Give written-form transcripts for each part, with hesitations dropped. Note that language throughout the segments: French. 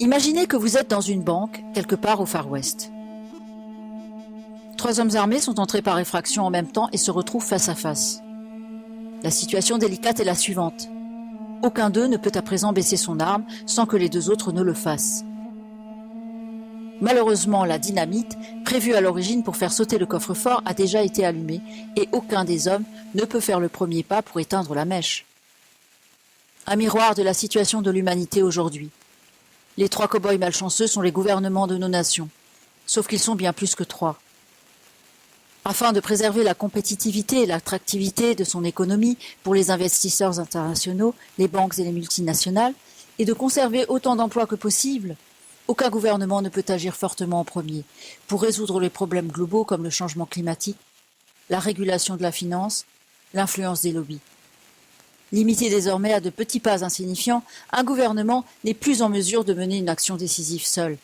Imaginez que vous êtes dans une banque, quelque part au Far West. 3 hommes armés sont entrés par effraction en même temps et se retrouvent face à face. La situation délicate est la suivante. Aucun d'eux ne peut à présent baisser son arme sans que les 2 autres ne le fassent. Malheureusement, la dynamite, prévue à l'origine pour faire sauter le coffre-fort, a déjà été allumée et aucun des hommes ne peut faire le premier pas pour éteindre la mèche. Un miroir de la situation de l'humanité aujourd'hui. Les 3 cow-boys malchanceux sont les gouvernements de nos nations, sauf qu'ils sont bien plus que 3. Afin de préserver la compétitivité et l'attractivité de son économie pour les investisseurs internationaux, les banques et les multinationales, et de conserver autant d'emplois que possible, aucun gouvernement ne peut agir fortement en premier pour résoudre les problèmes globaux comme le changement climatique, la régulation de la finance, l'influence des lobbies. Limité désormais à de petits pas insignifiants, un gouvernement n'est plus en mesure de mener une action décisive seul.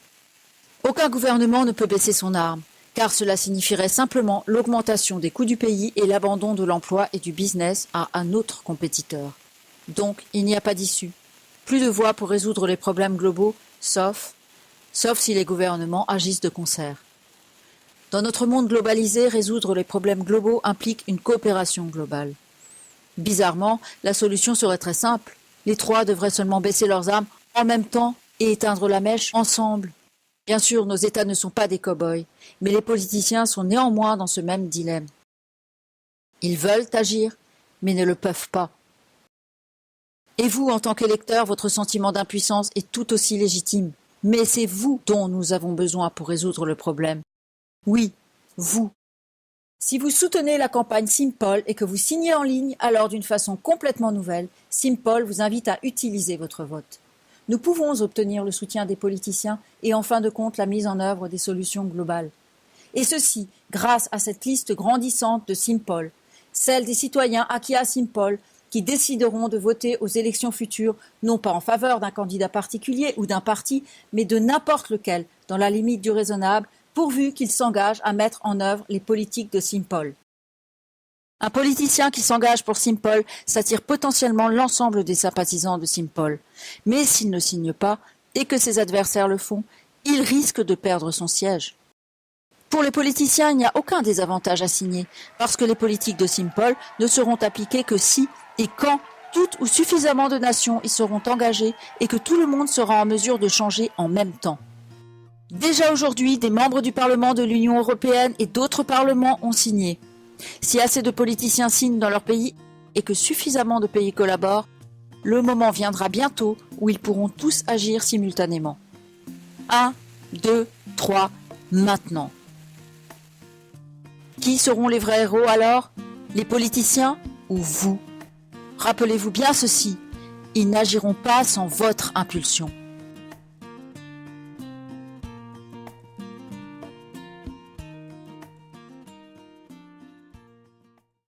Aucun gouvernement ne peut baisser son arme, car cela signifierait simplement l'augmentation des coûts du pays et l'abandon de l'emploi et du business à un autre compétiteur. Donc, il n'y a pas d'issue. Plus de voies pour résoudre les problèmes globaux, sauf si les gouvernements agissent de concert. Dans notre monde globalisé, résoudre les problèmes globaux implique une coopération globale. Bizarrement, la solution serait très simple. Les 3 devraient seulement baisser leurs armes en même temps et éteindre la mèche ensemble. Bien sûr, nos États ne sont pas des cow-boys, mais les politiciens sont néanmoins dans ce même dilemme. Ils veulent agir, mais ne le peuvent pas. Et vous, en tant qu'électeur, votre sentiment d'impuissance est tout aussi légitime. Mais c'est vous dont nous avons besoin pour résoudre le problème. Oui, vous. Si vous soutenez la campagne Simple et que vous signez en ligne, alors d'une façon complètement nouvelle, Simple vous invite à utiliser votre vote. Nous pouvons obtenir le soutien des politiciens et en fin de compte la mise en œuvre des solutions globales. Et ceci grâce à cette liste grandissante de Simple, celle des citoyens acquis à Simple qui décideront de voter aux élections futures, non pas en faveur d'un candidat particulier ou d'un parti, mais de n'importe lequel, dans la limite du raisonnable, pourvu qu'il s'engage à mettre en œuvre les politiques de Simple. Un politicien qui s'engage pour Simple s'attire potentiellement l'ensemble des sympathisants de Simple. Mais s'il ne signe pas, et que ses adversaires le font, il risque de perdre son siège. Pour les politiciens, il n'y a aucun désavantage à signer, parce que les politiques de Simple ne seront appliquées que si et quand toutes ou suffisamment de nations y seront engagées et que tout le monde sera en mesure de changer en même temps. Déjà aujourd'hui, des membres du Parlement de l'Union européenne et d'autres parlements ont signé. Si assez de politiciens signent dans leur pays et que suffisamment de pays collaborent, le moment viendra bientôt où ils pourront tous agir simultanément. 1, 2, 3, maintenant. Qui seront les vrais héros alors? Les politiciens ou vous? Rappelez-vous bien ceci, ils n'agiront pas sans votre impulsion.